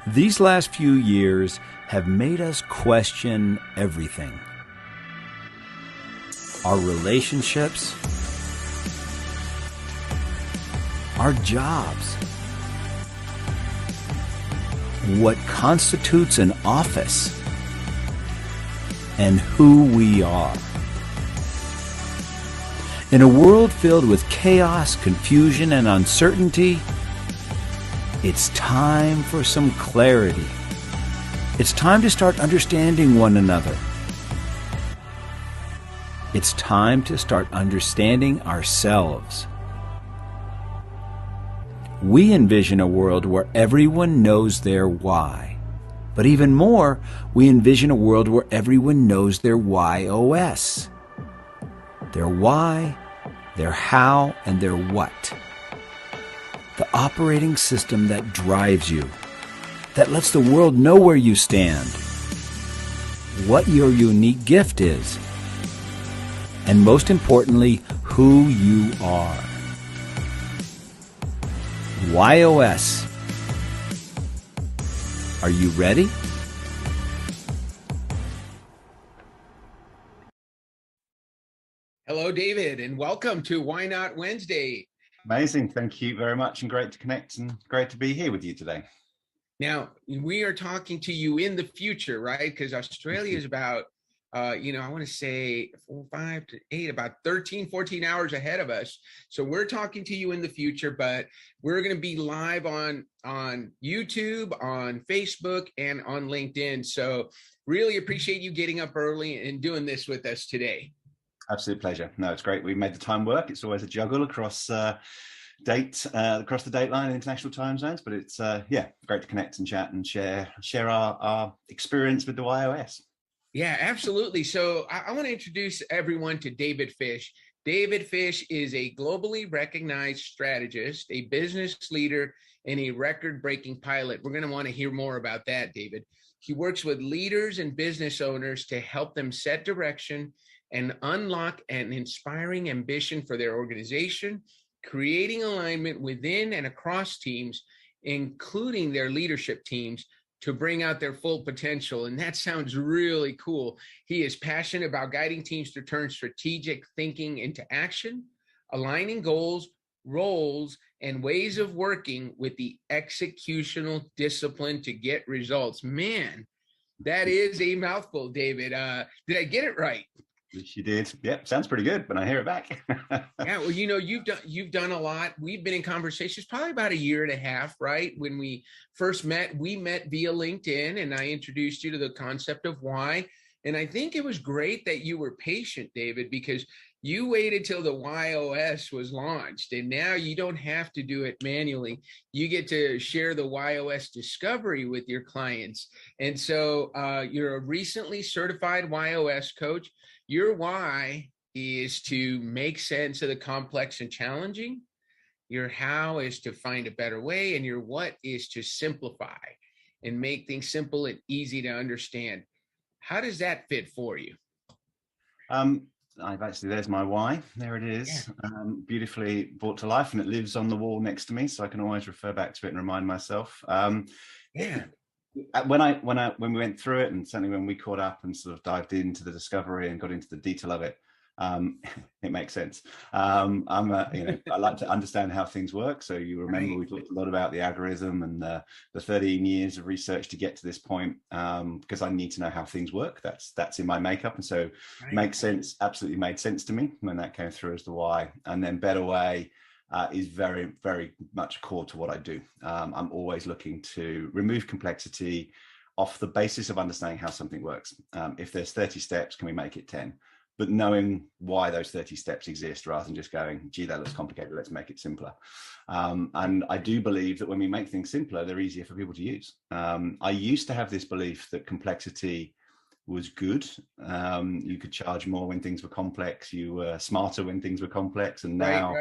These last few years have made us question everything. Our relationships, our jobs, what constitutes an office, and who we are. In a world filled with chaos, confusion, and uncertainty, it's time for some clarity. It's time to start understanding one another. It's time to start understanding ourselves. We envision a world where everyone knows their why. But even more, we envision a world where everyone knows their YOS. Their why, their how, and their what. The operating system that drives you, that lets the world know where you stand, what your unique gift is, and most importantly, who you are. YOS. Are you ready? Hello, David, and welcome to Why Not Wednesday. Amazing. Thank you very much, and great to connect and great to be here with you today. Now, we are talking to you in the future, right? Because Australia is about, I want to say 4, 5 to 8, about 13, 14 hours ahead of us. So we're talking to you in the future, but we're going to be live on YouTube, on Facebook, and on LinkedIn. So really appreciate you getting up early and doing this with us today. Absolute pleasure. No, it's great. We made the time work. It's always a juggle across across the date line and international time zones, but it's great to connect and chat and share our experience with the YOS. Yeah, absolutely. So I want to introduce everyone to David Fish. David Fish is a globally recognized strategist, a business leader, and a record-breaking pilot. We're going to want to hear more about that, David. He works with leaders and business owners to help them set direction and unlock an inspiring ambition for their organization, creating alignment within and across teams, including their leadership teams, to bring out their full potential. And that sounds really cool. He is passionate about guiding teams to turn strategic thinking into action, aligning goals, roles, and ways of working with the executional discipline to get results. Man, that is a mouthful, David. Did I get it right? You did. Yep, sounds pretty good when I hear it back. Yeah, well, you've done a lot. We've been in conversations probably about a year and a half, right? When we first met, we met via LinkedIn, and I introduced you to the concept of why. And I think it was great that you were patient, David, because you waited till the YOS was launched, and now you don't have to do it manually. You get to share the YOS discovery with your clients. And so you're a recently certified YOS coach. Your why is to make sense of the complex and challenging. Your how is to find a better way, and your what is to simplify and make things simple and easy to understand. How does that fit for you? There's my why. There it is. Yeah. Beautifully brought to life, and it lives on the wall next to me, so I can always refer back to it and remind myself. Yeah. When we went through it, and certainly when we caught up and sort of dived into the discovery and got into the detail of it, it makes sense. I like to understand how things work. So you remember we talked a lot about the algorithm and the 13 years of research to get to this point, because I need to know how things work. That's in my makeup, and so makes sense. Absolutely made sense to me when that came through as the why. And then better way is very, very much core to what I do. I'm always looking to remove complexity off the basis of understanding how something works. If there's 30 steps, can we make it 10? But knowing why those 30 steps exist rather than just going, gee, that looks complicated, let's make it simpler. And I do believe that when we make things simpler, they're easier for people to use. I used to have this belief that complexity was good. You could charge more when things were complex. You were smarter when things were complex. And now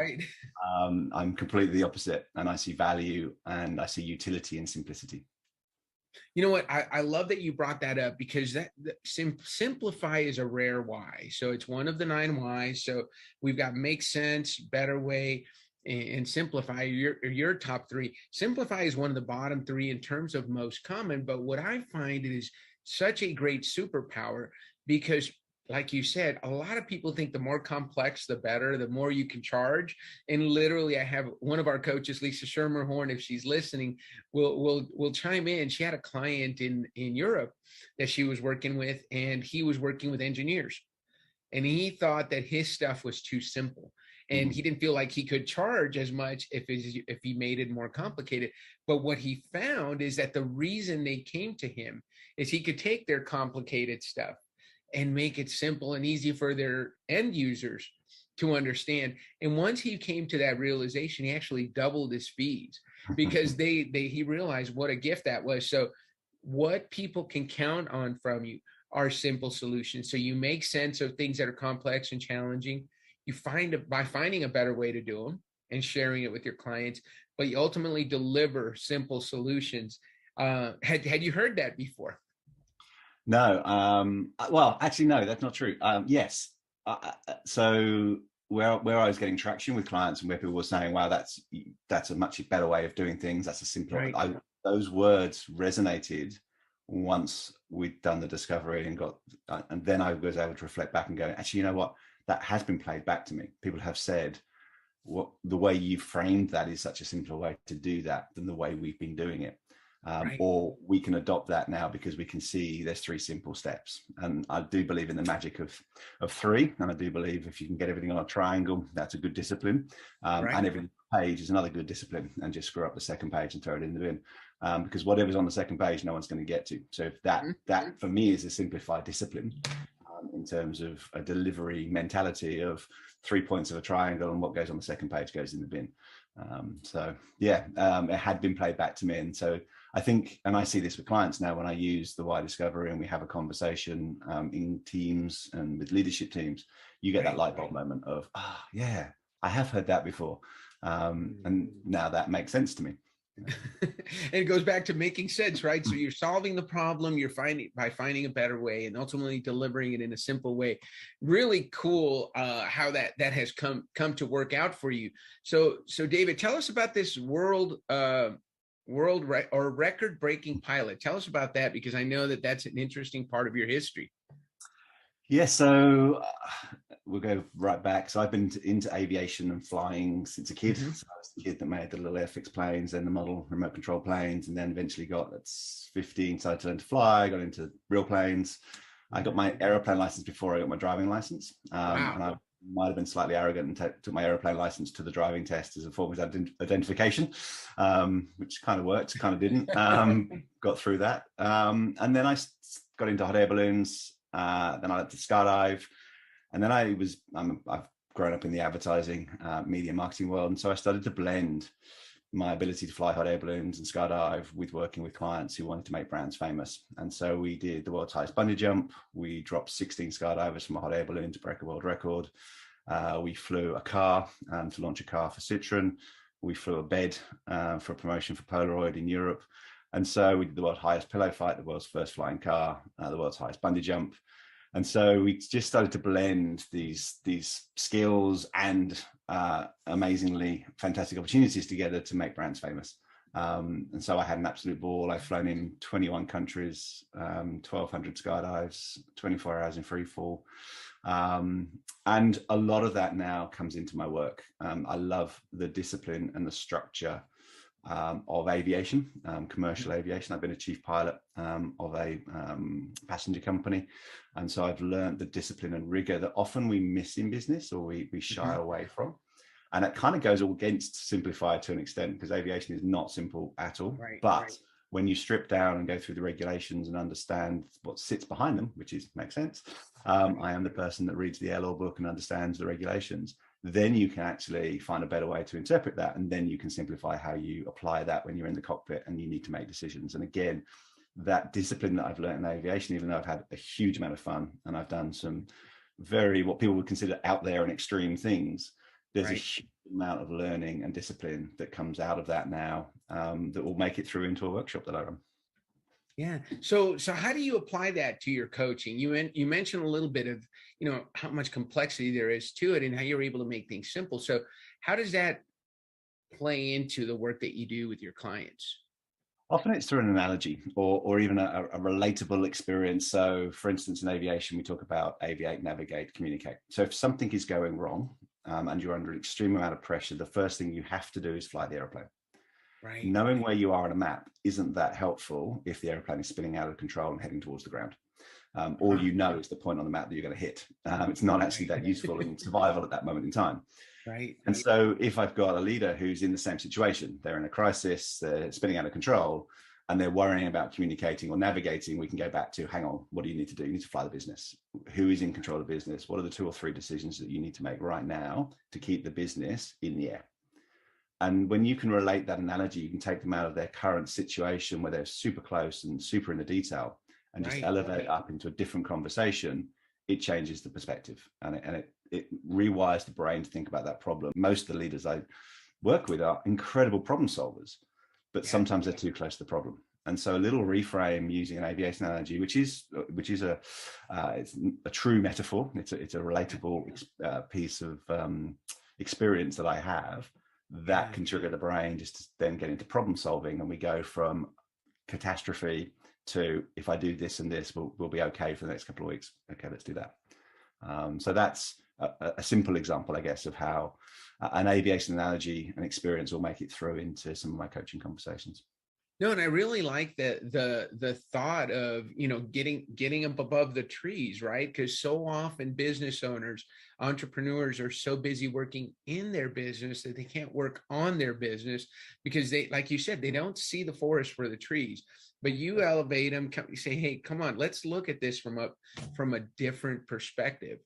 I'm completely the opposite. And I see value and I see utility in simplicity. You know what? I love that you brought that up, because simplify is a rare why. So it's one of the 9 whys. So we've got make sense, better way. and simplify your top three. Simplify is one of the bottom three in terms of most common, but what I find is such a great superpower because, like you said, a lot of people think the more complex, the better, the more you can charge. And literally, I have one of our coaches, Lisa Schermerhorn, if she's listening, will chime in. She had a client in Europe that she was working with, and he was working with engineers. And he thought that his stuff was too simple. And he didn't feel like he could charge as much if he made it more complicated. But what he found is that the reason they came to him is he could take their complicated stuff and make it simple and easy for their end users to understand. And once he came to that realization, he actually doubled his fees because he realized what a gift that was. So what people can count on from you are simple solutions. So you make sense of things that are complex and challenging. You by finding a better way to do them and sharing it with your clients, but you ultimately deliver simple solutions. Had you heard that before? No. Well, actually, no, that's not true. Yes. So where I was getting traction with clients and where people were saying, wow, that's a much better way of doing things. That's a simpler, Right. those words resonated once we'd done the discovery and then I was able to reflect back and go, actually, you know what, that has been played back to me. People have said, what the way you framed that is such a simpler way to do that than the way we've been doing it. Or we can adopt that now because we can see there's three simple steps. And I do believe in the magic of three. And I do believe if you can get everything on a triangle, that's a good discipline. And every page is another good discipline, and just screw up the second page and throw it in the bin. Because whatever's on the second page, no one's going to get to. So if that for me is a simplified discipline in terms of a delivery mentality of 3 points of a triangle, and what goes on the second page goes in the bin. It had been played back to me. And so I think, and I see this with clients now when I use the why discovery and we have a conversation in teams and with leadership teams, you get that light bulb moment of, yeah, I have heard that before. And now that makes sense to me. And it goes back to making sense, right? So you're solving the problem, by finding a better way and ultimately delivering it in a simple way. Really cool how that has come to work out for you. So David, tell us about this record-breaking pilot. Tell us about that, because I know that's an interesting part of your history. Yeah, so we'll go right back. So I've been into aviation and flying since a kid. So I was the kid that made the little Airfix planes, then the model remote control planes, and then eventually got, at 15, started to learn to fly, got into real planes. I got my aeroplane license before I got my driving license. And I might have been slightly arrogant and took my aeroplane license to the driving test as a form of identification, which kind of worked, kind of didn't. Got through that. And then I got into hot air balloons. Then I had to skydive, and then I've grown up in the advertising, media marketing world, and so I started to blend my ability to fly hot air balloons and skydive with working with clients who wanted to make brands famous. And so we did the world's highest bungee jump. We dropped 16 skydivers from a hot air balloon to break a world record. We flew a car to launch a car for Citroen. We flew a bed for a promotion for Polaroid in Europe. And so we did the world's highest pillow fight, the world's first flying car, the world's highest bungee jump. And so we just started to blend these skills and amazingly fantastic opportunities together to make brands famous. And so I had an absolute ball. I've flown in 21 countries, 1,200 skydives, 24 hours in free fall. And a lot of that now comes into my work. I love the discipline and the structure of aviation, commercial aviation. I've been a chief pilot of a passenger company. And so I've learned the discipline and rigor that often we miss in business, or we shy away from. And it kind of goes against simplified to an extent, because aviation is not simple at all. When you strip down and go through the regulations and understand what sits behind them, which makes sense. I am the person that reads the air law book and understands the regulations. Then you can actually find a better way to interpret that. And then you can simplify how you apply that when you're in the cockpit and you need to make decisions. And again, that discipline that I've learned in aviation, even though I've had a huge amount of fun and I've done some what people would consider out there and extreme things, there's a huge amount of learning and discipline that comes out of that now that will make it through into a workshop that I run. Yeah. So how do you apply that to your coaching? You mentioned a little bit of, how much complexity there is to it and how you're able to make things simple. So how does that play into the work that you do with your clients? Often it's through an analogy or even a relatable experience. So for instance, in aviation, we talk about aviate, navigate, communicate. So if something is going wrong and you're under an extreme amount of pressure, the first thing you have to do is fly the airplane. Right. Knowing where you are on a map isn't that helpful if the airplane is spinning out of control and heading towards the ground. All you know is the point on the map that you're going to hit. It's not actually that useful in survival at that moment in time. Right. And so if I've got a leader who's in the same situation, they're in a crisis, they're spinning out of control, and they're worrying about communicating or navigating, we can go back to, hang on, what do you need to do? You need to fly the business. Who is in control of business? What are the 2 or 3 decisions that you need to make right now to keep the business in the air? And when you can relate that analogy, you can take them out of their current situation where they're super close and super in the detail and just elevate up into a different conversation. It changes the perspective and it rewires the brain to think about that problem. Most of the leaders I work with are incredible problem solvers, but sometimes they're too close to the problem. And so a little reframe using an aviation analogy, which is it's a true metaphor. It's a relatable piece of experience that I have that can trigger the brain just to then get into problem solving. And we go from catastrophe to, if I do this and this, we'll be okay for the next couple of weeks. Okay, let's do that. So that's a simple example, I guess, of how an aviation analogy and experience will make it through into some of my coaching conversations. No, and I really like the thought of, you know, getting up above the trees, right? Because so often business owners, entrepreneurs are so busy working in their business that they can't work on their business because they, like you said, they don't see the forest for the trees. But you elevate them, you say, hey, come on, let's look at this from a different perspective.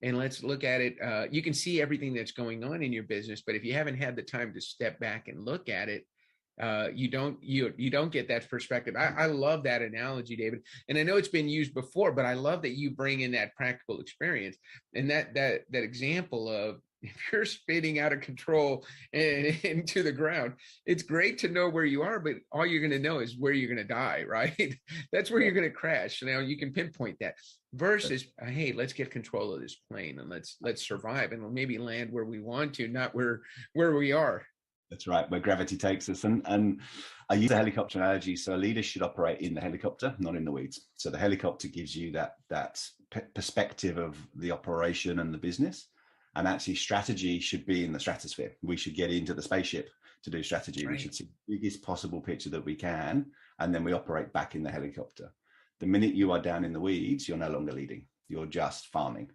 And let's look at it. You can see everything that's going on in your business, but if you haven't had the time to step back and look at it, you don't get that perspective. I love that analogy, David, and I know it's been used before, but I love that you bring in that practical experience and that example of, if you're spinning out of control and into the ground, it's great to know where you are, but all you're going to know is where you're going to die, right? That's where you're going to crash. Now you can pinpoint that versus, hey, let's get control of this plane and let's survive and maybe land where we want to, not where we are. That's right, where gravity takes us. And I use a helicopter analogy. So a leader should operate in the helicopter, not in the weeds. So the helicopter gives you that perspective of the operation and the business. And actually strategy should be in the stratosphere. We should get into the spaceship to do strategy. Right. We should see the biggest possible picture that we can. And then we operate back in the helicopter. The minute you are down in the weeds, you're no longer leading. You're just farming.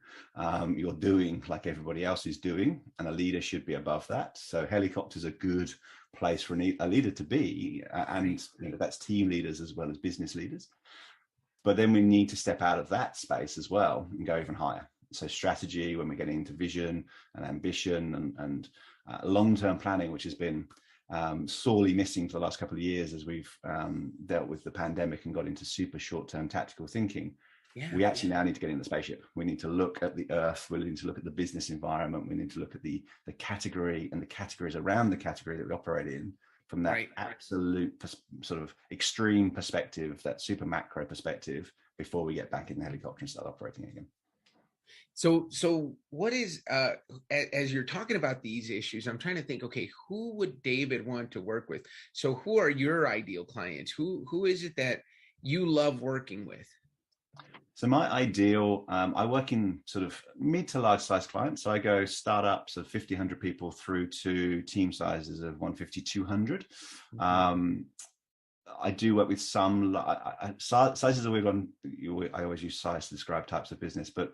You're doing like everybody else is doing, and a leader should be above that. So helicopters are a good place for a leader to be, and you know, that's team leaders as well as business leaders. But then we need to step out of that space as well and go even higher. So strategy, when we're getting into vision and ambition and long-term planning, which has been sorely missing for the last couple of years as we've dealt with the pandemic and got into super short-term tactical thinking. We actually now need to get in the spaceship. We need to look at the earth. We need to look at the business environment. We need to look at the category and the categories around the category that we operate in from that absolute sort of extreme perspective, that super macro perspective, before we get back in the helicopter and start operating again. So what is, as you're talking about these issues, I'm trying to think, okay, who would David want to work with? So who are your ideal clients? Who is it that you love working with? So my ideal, I work in sort of mid to large size clients. So I go startups of 50, 100 people through to team sizes of 150, 200. I do work with some, size is a weird one. I always use size to describe types of business, but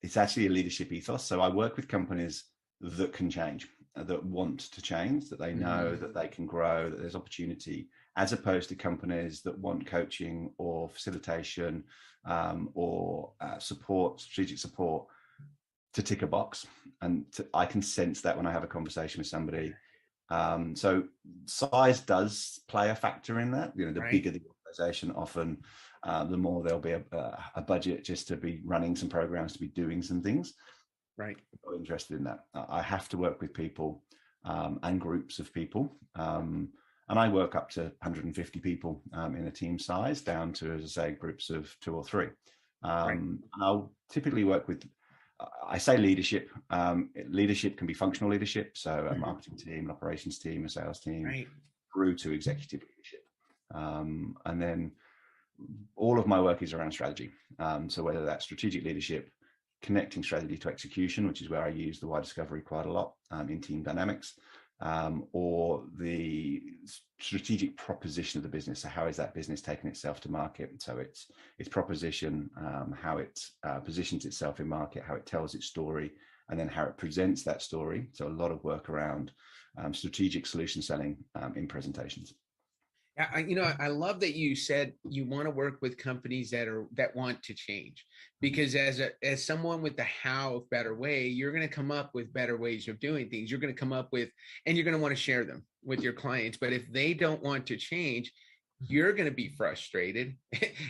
it's actually a leadership ethos. So I work with companies that can change, that want to change, that they know that they can grow, that there's opportunity, as opposed to companies that want coaching or facilitation or support, strategic support to tick a box. And I can sense that when I have a conversation with somebody. So size does play a factor in that. You know, the bigger the organization, often the more there'll be a budget just to be running some programs, to be doing some things. Right. I'm not interested in that. I have to work with people and groups of people. And I work up to 150 people in a team size, down to, as I say, groups of 2 or 3. And I'll typically work with I say leadership. Leadership can be functional leadership, so a marketing team, an operations team, a sales team, Right. through to executive leadership. And then all of my work is around strategy. So whether that's strategic leadership, connecting strategy to execution, which is where I use the why discovery quite a lot in team dynamics, or the strategic proposition of the business. So how is that business taking itself to market? So its proposition, how it positions itself in market, how it tells its story, and then how it presents that story. So a lot of work around strategic solution selling in presentations. I love that you said you want to work with companies that want to change, because as someone with the how of better way, you're going to come up with better ways of doing things. You're going to come up with, and you're going to want to share them with your clients. But if they don't want to change, you're going to be frustrated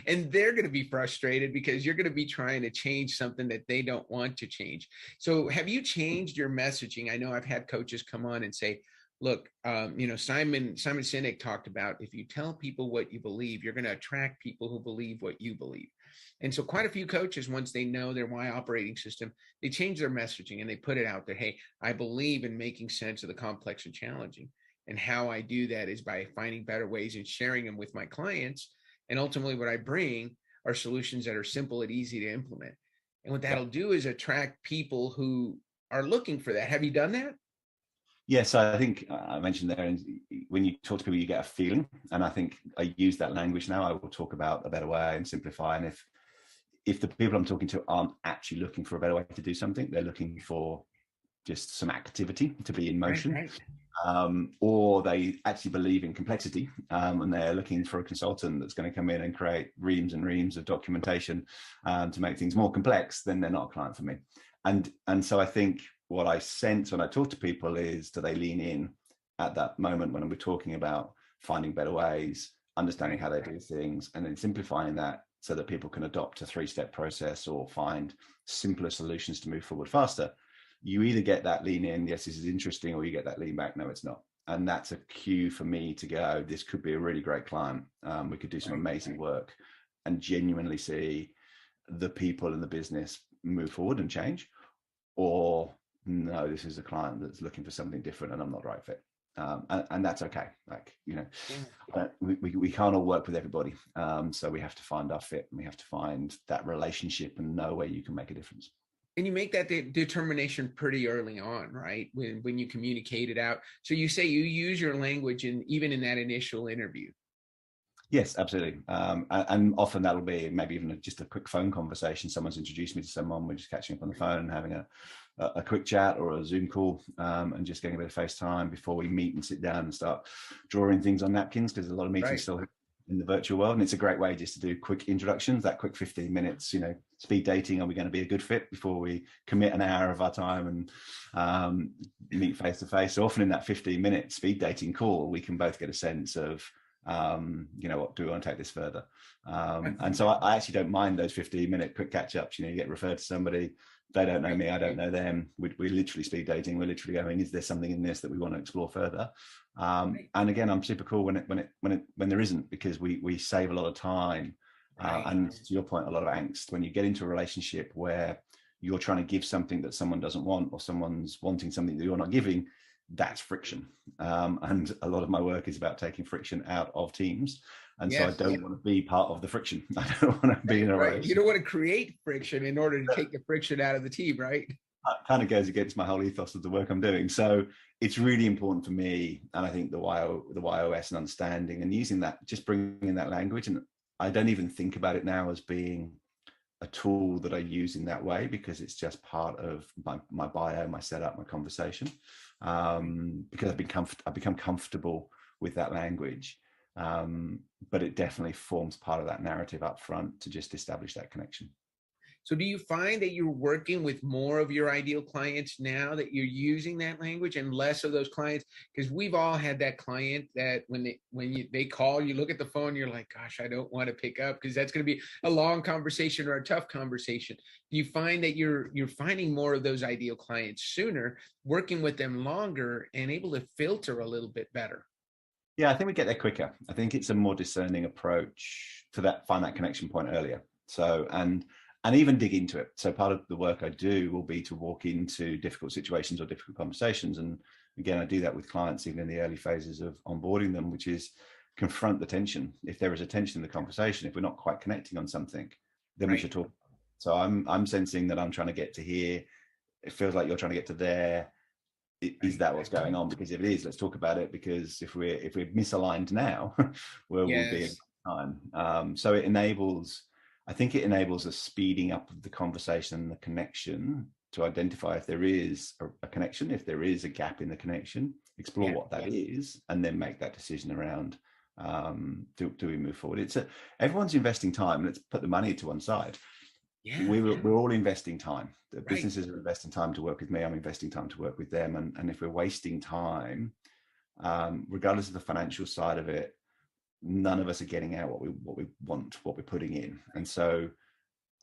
and they're going to be frustrated because you're going to be trying to change something that they don't want to change. So have you changed your messaging? I know I've had coaches come on and say, look, Simon Sinek talked about, if you tell people what you believe, you're going to attract people who believe what you believe. And so quite a few coaches, once they know their why operating system, they change their messaging and they put it out there. Hey, I believe in making sense of the complex and challenging. And how I do that is by finding better ways and sharing them with my clients. And ultimately what I bring are solutions that are simple and easy to implement. And what that'll do is attract people who are looking for that. Have you done that? Yes, I think I mentioned there, and when you talk to people, you get a feeling. And I think I use that language now. I will talk about a better way and simplify. And if the people I'm talking to aren't actually looking for a better way to do something, they're looking for just some activity to be in motion. Right. Or they actually believe in complexity, and they're looking for a consultant that's going to come in and create reams and reams of documentation to make things more complex, then they're not a client for me. And so I think what I sense when I talk to people is, do they lean in at that moment when we're talking about finding better ways, understanding how they do things, and then simplifying that so that people can adopt a 3-step process or find simpler solutions to move forward faster. You either get that lean in, yes, this is interesting, or you get that lean back, no, it's not. And that's a cue for me to go, this could be a really great client. We could do some amazing work and genuinely see the people in the business move forward and change. Or no, this is a client that's looking for something different and I'm not the right fit. And that's okay. We can't all work with everybody. So we have to find our fit, and we have to find that relationship and know where you can make a difference. And you make that determination pretty early on, right? When you communicate it out. So you say you use your language even in that initial interview. Yes, absolutely. And often that'll be maybe even just a quick phone conversation. Someone's introduced me to someone, we're just catching up on the phone and having a quick chat or a Zoom call, and just getting a bit of FaceTime before we meet and sit down and start drawing things on napkins, because there's a lot of meetings still in the virtual world. And it's a great way just to do quick introductions, that quick 15 minutes, speed dating. Are we going to be a good fit before we commit an hour of our time and meet face to face? So often in that 15-minute speed dating call, we can both get a sense of, what do we want to take this further? And so I actually don't mind those 15-minute quick catch-ups. You get referred to somebody, they don't know me, I don't know them. We're literally speed dating. We're literally going, is there something in this that we want to explore further? And again, I'm super cool when there isn't, because we save a lot of time. And to your point, a lot of angst when you get into a relationship where you're trying to give something that someone doesn't want, or someone's wanting something that you're not giving. That's friction. And a lot of my work is about taking friction out of teams. And so I don't want to be part of the friction. I don't want to be in a relationship. You don't want to create friction in order to take the friction out of the team, right? That kind of goes against my whole ethos of the work I'm doing. So it's really important for me. And I think the YOS and understanding and using that, just bringing that language. And I don't even think about it now as being a tool that I use in that way, because it's just part of my bio, my setup, my conversation. Because I've become comfortable with that language. But it definitely forms part of that narrative up front to just establish that connection. So do you find that you're working with more of your ideal clients now that you're using that language, and less of those clients? Because we've all had that client that when they call, you look at the phone, you're like, gosh, I don't want to pick up because that's going to be a long conversation or a tough conversation. Do you find that you're finding more of those ideal clients sooner, working with them longer, and able to filter a little bit better? Yeah, I think we get there quicker. I think it's a more discerning approach to find that connection point earlier. So, and and even dig into it. So part of the work I do will be to walk into difficult situations or difficult conversations. And again, I do that with clients even in the early phases of onboarding them, which is confront the tension. If there is a tension in the conversation, if we're not quite connecting on something, then we should talk. So I'm sensing that I'm trying to get to here. It feels like you're trying to get to there. Is that what's going on? Because if it is, let's talk about it. Because if we're misaligned now, where will be a good time. So it enables, I think it enables a speeding up of the conversation and the connection to identify if there is a connection, if there is a gap in the connection, explore what that is, and then make that decision around do we move forward. Everyone's investing time. Let's put the money to one side. We're all investing time. The businesses are investing time to work with me. I'm investing time to work with them. And if we're wasting time, regardless of the financial side of it, none of us are getting out what we want, what we're putting in. And so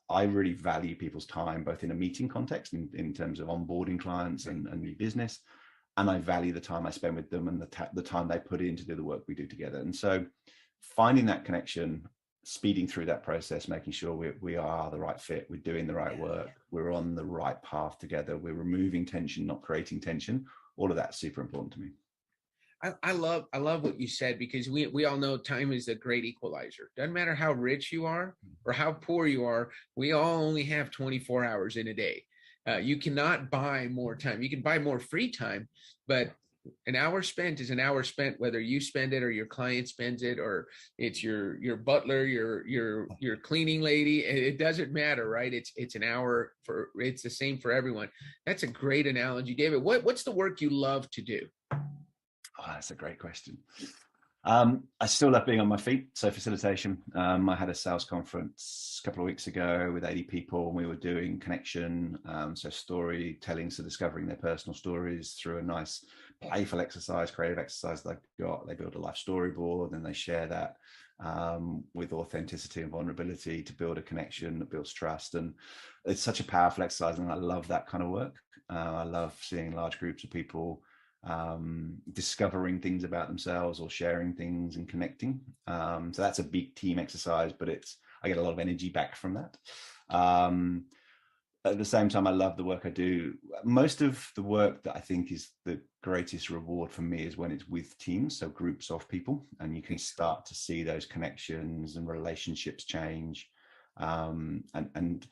I really value people's time, both in a meeting context, in terms of onboarding clients and new business. And I value the time I spend with them and the time they put in to do the work we do together. And so finding that connection, speeding through that process, making sure we are the right fit, we're doing the right work, we're on the right path together, we're removing tension, not creating tension. All of that's super important to me. I love what you said, because we all know time is a great equalizer. Doesn't matter how rich you are or how poor you are, we all only have 24 hours in a day. You cannot buy more time. You can buy more free time, but an hour spent is an hour spent, whether you spend it or your client spends it, or it's your butler, your cleaning lady. It doesn't matter, right? It's an hour it's the same for everyone. That's a great analogy, David. What's the work you love to do? Oh, that's a great question. I still love being on my feet. So facilitation, I had a sales conference a couple of weeks ago with 80 people, and we were doing connection. So storytelling, so discovering their personal stories through a nice playful exercise, creative exercise they've got. They build a life storyboard and they share that with authenticity and vulnerability to build a connection that builds trust. And it's such a powerful exercise. And I love that kind of work. I love seeing large groups of people discovering things about themselves or sharing things and connecting. So that's a big team exercise, but I get a lot of energy back from that. At the same time, I love the work I do. Most of the work that I think is the greatest reward for me is when it's with teams, so groups of people, and you can start to see those connections and relationships change. And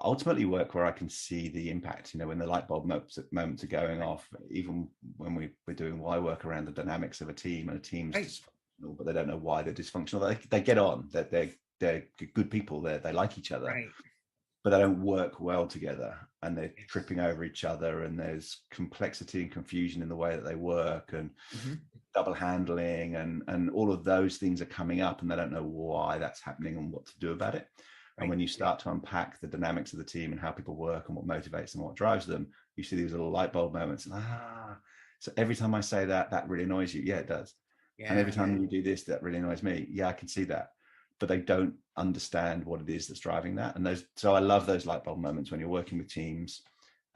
ultimately work where I can see the impact, when the light bulb moments are going off, even when we're doing why work around the dynamics of a team, and a team's dysfunctional, but they don't know why they're dysfunctional. They get on, that they're good people, they like each other, but they don't work well together, and they're tripping over each other, and there's complexity and confusion in the way that they work, and double handling, and all of those things are coming up, and they don't know why that's happening and what to do about it. And when you start to unpack the dynamics of the team and how people work and what motivates them, what drives them, you see these little light bulb moments. So every time I say that really annoys you. Yeah, it does. And every time you do this, that really annoys me. Yeah, I can see that. But they don't understand what it is that's driving that. And so I love those light bulb moments when you're working with teams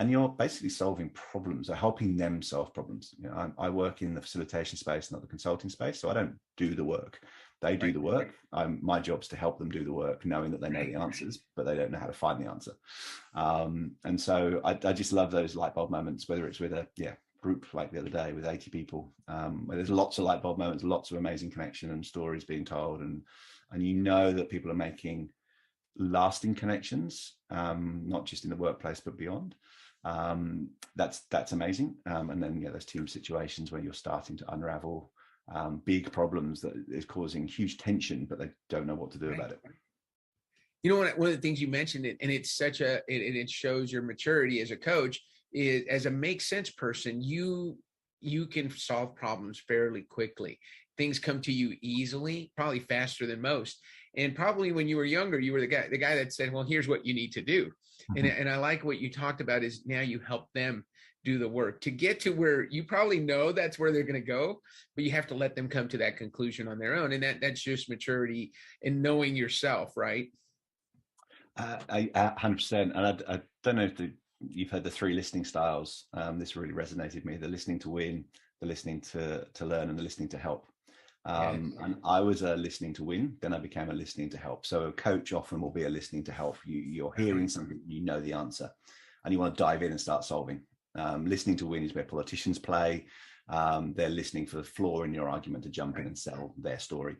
and you're basically solving problems or helping them solve problems. I work in the facilitation space, not the consulting space. So I don't do the work. They do the work. My job's to help them do the work, knowing that they know the answers, but they don't know how to find the answer. And so I just love those light bulb moments, whether it's with a group like the other day with 80 people, where there's lots of light bulb moments, lots of amazing connection and stories being told. And that people are making lasting connections, not just in the workplace, but beyond. That's amazing. And then those team situations where you're starting to unravel big problems that is causing huge tension, but they don't know what to do about it. One of the things you mentioned, and it's it shows your maturity as a coach, is as a make sense person, you can solve problems fairly quickly. Things come to you easily, probably faster than most. And probably when you were younger, you were the guy that said, well, here's what you need to do. And I like what you talked about is now you help them do the work to get to where you probably know that's where they're going to go, but you have to let them come to that conclusion on their own. And that's just maturity and knowing yourself, right? 100%. And I don't know if you've heard the 3 listening styles. This really resonated with me: the listening to win, the listening to learn, and the listening to help. Yes. And I was a listening to win, then I became a listening to help. So a coach often will be a listening to help. You're hearing something, you know the answer, and you want to dive in and start solving. Listening to win is where politicians play. They're listening for the flaw in your argument to jump in and sell their story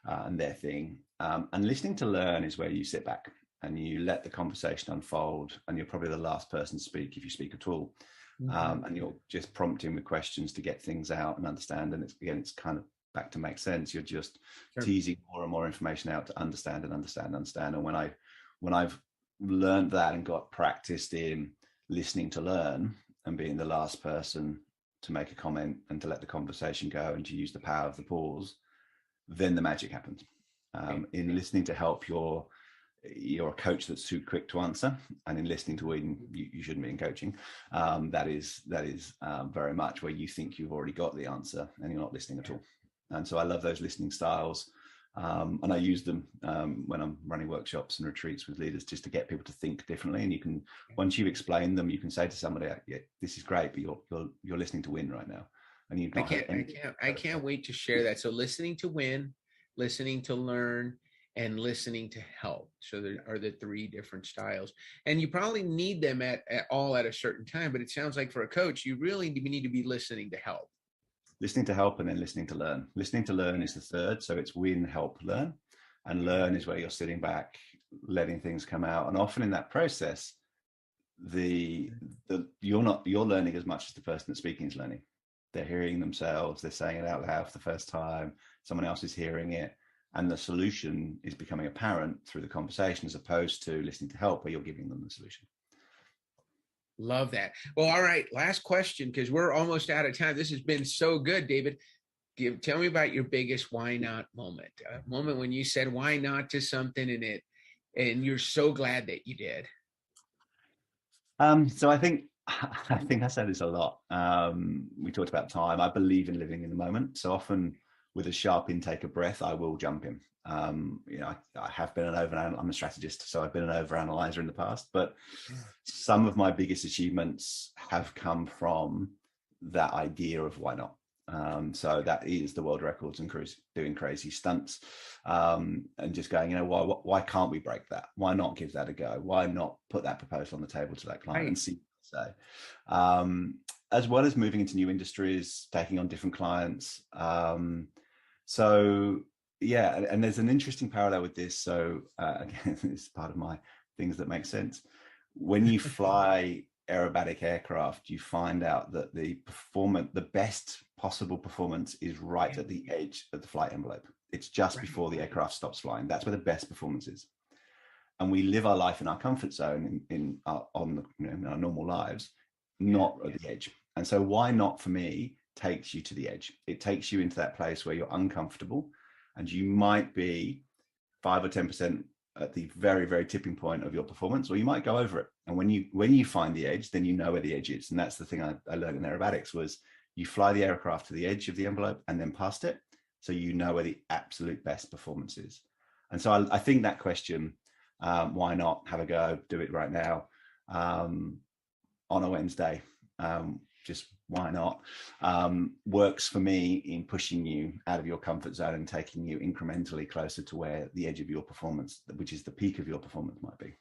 and their thing. And listening to learn is where you sit back and you let the conversation unfold, and you're probably the last person to speak if you speak at all. And you're just prompting with questions to get things out and understand. And it's kind of back to make sense. You're just teasing more and more information out to understand and understand and understand. And when I've learned that and got practiced in listening to learn and being the last person to make a comment and to let the conversation go and to use the power of the pause, then the magic happens. In listening to help, you're a coach that's too quick to answer, and in listening to win, you shouldn't be in coaching. That is very much where you think you've already got the answer and you're not listening at all. And so I love those listening styles, and I use them when I'm running workshops and retreats with leaders, just to get people to think differently. And you can, once you've explained them, you can say to somebody, yeah, this is great, but you're listening to win right now. And you've not I can't wait to share that. So listening to win, listening to learn, and listening to help. So there are the three different styles, and you probably need them at a certain time. But it sounds like for a coach, you really need to be listening to help. Listening to help and then listening to learn. Listening to learn is the third. So it's win, help, learn. And learn is where you're sitting back, letting things come out. And often in that process, you're learning as much as the person that's speaking is learning. They're hearing themselves, they're saying it out loud for the first time, someone else is hearing it. And the solution is becoming apparent through the conversation, as opposed to listening to help where you're giving them the solution. Love that. Well, all right. Last question, because we're almost out of time. This has been so good, David. Tell me about your biggest why not moment. A moment when you said why not to something and you're so glad that you did. So I think I say this a lot. We talked about time. I believe in living in the moment. So often with a sharp intake of breath, I will jump in. I have been I'm a strategist, so I've been an overanalyzer in the past, but some of my biggest achievements have come from that idea of why not. So that is the world records and doing crazy stunts, and just going, why can't we break that? Why not give that a go? Why not put that proposal on the table to that client and see what they say? As well as moving into new industries, taking on different clients. So yeah, and there's an interesting parallel with this. So again, this is part of my things that make sense. When you fly aerobatic aircraft, you find out that the best possible performance is right at the edge of the flight envelope. It's just before the aircraft stops flying. That's where the best performance is. And we live our life in our comfort zone in our normal lives, not at the edge. And so why not, for me, takes you to the edge. It takes you into that place where you're uncomfortable, and you might be 5 or 10% at the very, very tipping point of your performance, or you might go over it. And when you find the edge, then you know where the edge is. And that's the thing I learned in aerobatics, was you fly the aircraft to the edge of the envelope and then past it, so you know where the absolute best performance is. And so I think that question, why not have a go, do it right now, on a Wednesday, just why not, works for me in pushing you out of your comfort zone and taking you incrementally closer to where the edge of your performance, which is the peak of your performance, might be.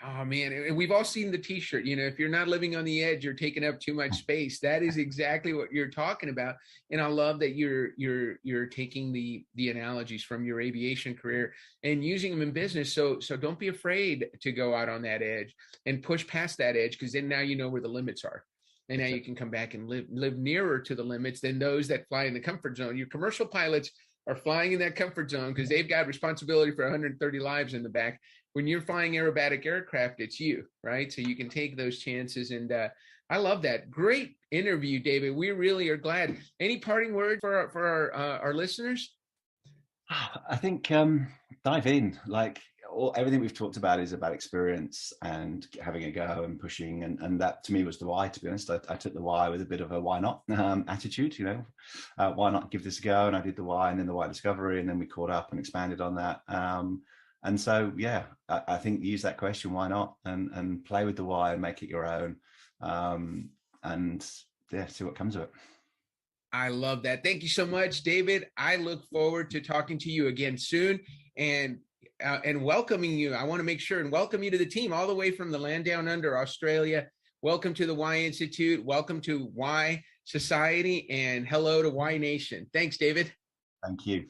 Oh man, and we've all seen the t-shirt, if you're not living on the edge, you're taking up too much space. That is exactly what you're talking about. And I love that you're taking the analogies from your aviation career and using them in business. So don't be afraid to go out on that edge and push past that edge, because then now you know where the limits are. And now you can come back and live nearer to the limits than those that fly in the comfort zone. Your commercial pilots are flying in that comfort zone because they've got responsibility for 130 lives in the back. When you're flying aerobatic aircraft, it's you, right? So you can take those chances. And I love that. Great interview, David. We really are glad. Any parting words for our listeners? I think dive in. Everything we've talked about is about experience and having a go and pushing, and that to me was the why. To be honest, I took the why with a bit of a why not attitude. Why not give this a go? And I did the why, and then the why discovery, and then we caught up and expanded on that. And so yeah, I think use that question, why not, and play with the why and make it your own, and yeah, see what comes of it. I love that. Thank you so much, David. I look forward to talking to you again soon and welcoming you. I want to make sure and welcome you to the team all the way from the land down under, Australia. Welcome to the Y Institute. Welcome to Y Society, and hello to Y Nation. Thanks, David. Thank you.